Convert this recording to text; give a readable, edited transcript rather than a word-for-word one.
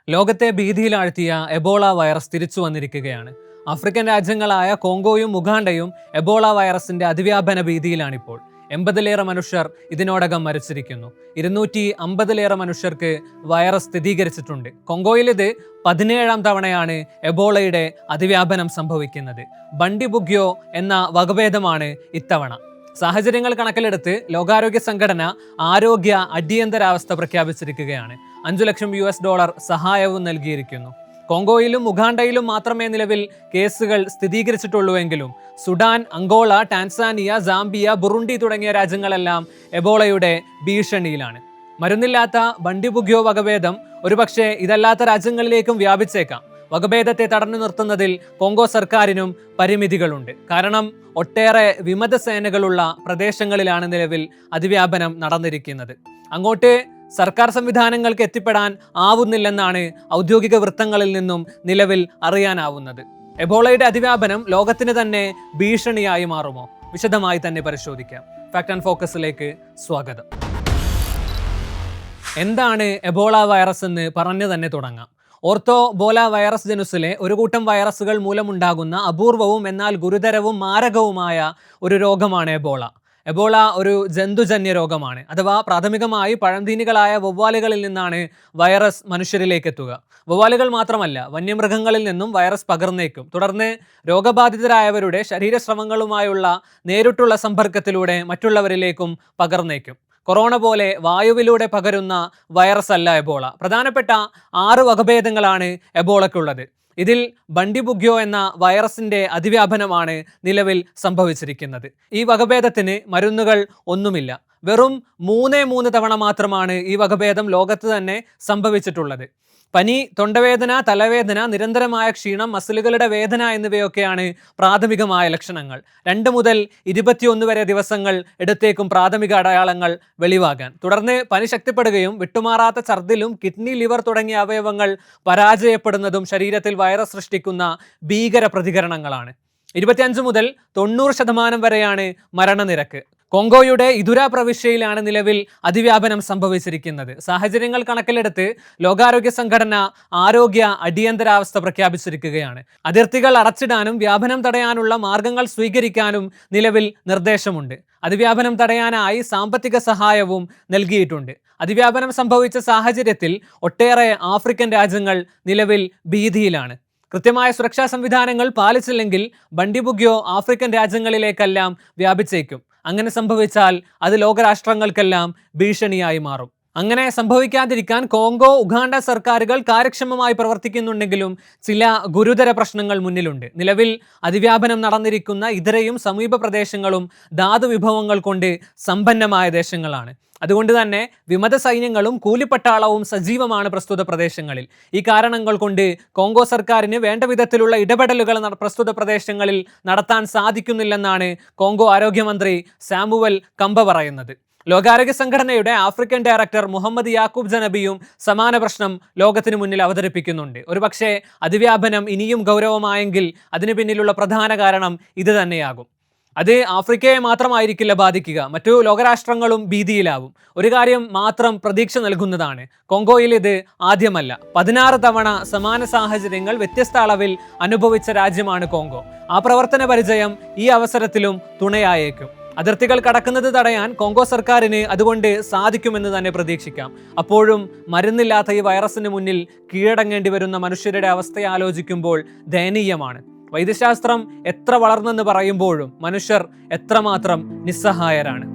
ലോകത്തെ ഭീതിയിലാഴ്ത്തിയ Ebola virus തിരിച്ചു വന്നിരിക്കുകയാണ്. ആഫ്രിക്കൻ രാജ്യങ്ങളായ കോങ്കോയും ഉഗാണ്ടയും എബോള വൈറസിന്റെ അതിവ്യാപന ഭീതിയിലാണിപ്പോൾ. 80-ലേറെ മനുഷ്യർ ഇതിനോടകം മരിച്ചിരിക്കുന്നു. 250-ലേറെ മനുഷ്യർക്ക് വൈറസ് സ്ഥിരീകരിച്ചിട്ടുണ്ട്. കോങ്കോയിൽ ഇത് 17ാം തവണയാണ് എബോളയുടെ അതിവ്യാപനം സംഭവിക്കുന്നത്. ബണ്ടിബുഗ്യോ എന്ന വകഭേദമാണ് ഇത്തവണ. സാഹചര്യങ്ങൾ കണക്കിലെടുത്ത് ലോകാരോഗ്യ സംഘടന ആരോഗ്യ അടിയന്തരാവസ്ഥ പ്രഖ്യാപിച്ചിരിക്കുകയാണ്. $5 ലക്ഷം സഹായവും നൽകിയിരിക്കുന്നു. കോങ്കോയിലും ഉഗാണ്ടയിലും മാത്രമേ നിലവിൽ കേസുകൾ സ്ഥിരീകരിച്ചിട്ടുള്ളൂവെങ്കിലും Sudan, Angola, Tanzania, Zambia, Burundi തുടങ്ങിയ രാജ്യങ്ങളെല്ലാം എബോളയുടെ ഭീഷണിയിലാണ്. മരുന്നില്ലാത്ത ബണ്ടിബുഗ്യോ വകഭേദം ഒരുപക്ഷെ ഇതല്ലാത്ത രാജ്യങ്ങളിലേക്കും വ്യാപിച്ചേക്കാം. വകഭേദത്തെ തടഞ്ഞു നിർത്തുന്നതിൽ കോങ്കോ സർക്കാരിനും പരിമിതികളുണ്ട്. കാരണം ഒട്ടേറെ വിമത സേനകളുള്ള പ്രദേശങ്ങളിലാണ് നിലവിൽ അതിവ്യാപനം നടന്നിരിക്കുന്നത്. അങ്ങോട്ട് സർക്കാർ സംവിധാനങ്ങൾക്ക് എത്തിപ്പെടാൻ ആവുന്നില്ലെന്നാണ് ഔദ്യോഗിക വൃത്തങ്ങളിൽ നിന്നും നിലവിൽ അറിയാനാവുന്നത്. എബോളയുടെ അതിവ്യാപനം ലോകത്തിന് തന്നെ ഭീഷണിയായി മാറുമോ? വിശദമായി തന്നെ പരിശോധിക്കാം. ഫാക്ട് ആൻഡ് ഫോക്കസിലേക്ക് സ്വാഗതം. എന്താണ് എബോള വൈറസ് എന്ന് പറഞ്ഞു തന്നെ തുടങ്ങാം. ഓർത്തോബോല വൈറസ് ജനുസിലെ ഒരു കൂട്ടം വൈറസുകൾ മൂലമുണ്ടാകുന്ന അപൂർവവും എന്നാൽ ഗുരുതരവും മാരകവുമായ ഒരു രോഗമാണ് എബോള. എബോള ഒരു ജന്തുജന്യ രോഗമാണ്. അഥവാ പ്രാഥമികമായി പഴംതീനികളായ വവ്വാലുകളിൽ നിന്നാണ് വൈറസ് മനുഷ്യരിലേക്ക് എത്തുക. വവ്വാലുകൾ മാത്രമല്ല, വന്യമൃഗങ്ങളിൽ നിന്നും വൈറസ് പകർന്നേക്കും. തുടർന്ന് രോഗബാധിതരായവരുടെ ശരീരസ്രവങ്ങളുമായുള്ള നേരിട്ടുള്ള സമ്പർക്കത്തിലൂടെ മറ്റുള്ളവരിലേക്കും പകർന്നേക്കും. കൊറോണ പോലെ വായുവിലൂടെ പകരുന്ന വൈറസ് അല്ല എബോള. പ്രധാനപ്പെട്ട 6 വകഭേദങ്ങളാണ് എബോളയ്ക്കുള്ളത്. ഇതിൽ ബണ്ടിബുഗ്യോ എന്ന വൈറസിന്റെ അതിവ്യാപനമാണ് നിലവിൽ സംഭവിച്ചിരിക്കുന്നത്. ഈ വകഭേദത്തിന് മരുന്നുകൾ ഒന്നുമില്ല. വെറും 3 തവണ മാത്രമാണ് ഈ വകഭേദം ലോകത്ത് തന്നെ സംഭവിച്ചിട്ടുള്ളത്. പനി, തൊണ്ടവേദന, തലവേദന, നിരന്തരമായ ക്ഷീണം, മസിലുകളുടെ വേദന എന്നിവയൊക്കെയാണ് പ്രാഥമികമായ ലക്ഷണങ്ങൾ. 2 മുതൽ 21 വരെ ദിവസങ്ങൾ എടുത്തേക്കും പ്രാഥമിക അടയാളങ്ങൾ വെളിവാകാൻ. തുടർന്ന് പനി ശക്തിപ്പെടുകയും വിട്ടുമാറാത്ത ഛർദിലും കിഡ്നി, ലിവർ തുടങ്ങിയ അവയവങ്ങൾ പരാജയപ്പെടുന്നതും ശരീരത്തിൽ വൈറസ് സൃഷ്ടിക്കുന്ന ഭീകര പ്രതികരണങ്ങളാണ്. 25 മുതൽ 90% വരെയാണ് മരണനിരക്ക്. കോങ്കോയുടെ ഇതുര പ്രവിശ്യയിലാണ് നിലവിൽ അതിവ്യാപനം സംഭവിച്ചിരിക്കുന്നത്. സാഹചര്യങ്ങൾ കണക്കിലെടുത്ത് ലോകാരോഗ്യ സംഘടന ആരോഗ്യ അടിയന്തരാവസ്ഥ പ്രഖ്യാപിച്ചിരിക്കുകയാണ്. അതിർത്തികൾ അടച്ചിടാനും വ്യാപനം തടയാനുള്ള മാർഗങ്ങൾ സ്വീകരിക്കാനും നിലവിൽ നിർദ്ദേശമുണ്ട്. അതിവ്യാപനം തടയാനായി സാമ്പത്തിക സഹായവും നൽകിയിട്ടുണ്ട്. അതിവ്യാപനം സംഭവിച്ച സാഹചര്യത്തിൽ ഒട്ടേറെ ആഫ്രിക്കൻ രാജ്യങ്ങൾ നിലവിൽ ഭീതിയിലാണ്. കൃത്യമായ സുരക്ഷാ സംവിധാനങ്ങൾ പാലിച്ചില്ലെങ്കിൽ ബണ്ടിബുഗ്യോ ആഫ്രിക്കൻ രാജ്യങ്ങളിലേക്കെല്ലാം വ്യാപിച്ചേക്കും. അങ്ങനെ സംഭവിച്ചാൽ അത് ലോകരാഷ്ട്രങ്ങൾക്കെല്ലാം ഭീഷണിയായി മാറും. അങ്ങനെ സംഭവിക്കാതിരിക്കാൻ കോങ്കോ, ഉഗാണ്ട സർക്കാരുകൾ കാര്യക്ഷമമായി പ്രവർത്തിക്കുന്നുണ്ടെങ്കിലും ചില ഗുരുതര പ്രശ്നങ്ങൾ മുന്നിലുണ്ട്. നിലവിൽ അതിവ്യാപനം നടന്നിരിക്കുന്ന ഇതരയും സമീപ പ്രദേശങ്ങളും ധാതു വിഭവങ്ങൾ കൊണ്ട് സമ്പന്നമായ ദേശങ്ങളാണ്. അതുകൊണ്ട് തന്നെ വിമത സൈന്യങ്ങളും കൂലിപ്പട്ടാളവും സജീവമാണ് പ്രസ്തുത പ്രദേശങ്ങളിൽ. ഈ കാരണങ്ങൾ കൊണ്ട് കോങ്കോ സർക്കാരിന് വേണ്ട വിധത്തിലുള്ള ഇടപെടലുകൾ പ്രസ്തുത പ്രദേശങ്ങളിൽ നടത്താൻ സാധിക്കുന്നില്ലെന്നാണ് കോങ്കോ ആരോഗ്യമന്ത്രി സാമുവൽ കമ്പ പറയുന്നത്. ലോകാരോഗ്യ സംഘടനയുടെ ആഫ്രിക്കൻ ഡയറക്ടർ മുഹമ്മദ് യാക്കൂബ് ജനബിയും സമാന പ്രശ്നം ലോകത്തിന് മുന്നിൽ അവതരിപ്പിക്കുന്നുണ്ട്. ഒരുപക്ഷെ അതിവ്യാപനം ഇനിയും ഗൗരവമായെങ്കിൽ അതിന് പിന്നിലുള്ള പ്രധാന കാരണം ഇത് തന്നെയാകും. അത് ആഫ്രിക്കയെ മാത്രമായിരിക്കില്ല ബാധിക്കുക, മറ്റു ലോകരാഷ്ട്രങ്ങളും ഭീതിയിലാവും. ഒരു കാര്യം മാത്രം പ്രതീക്ഷ നൽകുന്നതാണ്, കോങ്കോയിൽ ഇത് ആദ്യമല്ല. 16 തവണ സമാന സാഹചര്യങ്ങൾ വ്യത്യസ്ത അളവിൽ അനുഭവിച്ച രാജ്യമാണ് കോങ്കോ. ആ പ്രവർത്തന പരിചയം ഈ അവസരത്തിലും തുണയായേക്കും. അതിർത്തികൾ കടക്കുന്നത് തടയാൻ കോങ്കോ സർക്കാരിന് അതുകൊണ്ട് സാധിക്കുമെന്ന് തന്നെ പ്രതീക്ഷിക്കാം. അപ്പോഴും മരുന്നില്ലാത്ത ഈ വൈറസിന് മുന്നിൽ കീഴടങ്ങേണ്ടി വരുന്ന മനുഷ്യരുടെ അവസ്ഥയെ ആലോചിക്കുമ്പോൾ ദയനീയമാണ്. വൈദ്യശാസ്ത്രം എത്ര വളർന്നെന്ന് പറയുമ്പോഴും മനുഷ്യർ എത്രമാത്രം നിസ്സഹായരാണ്.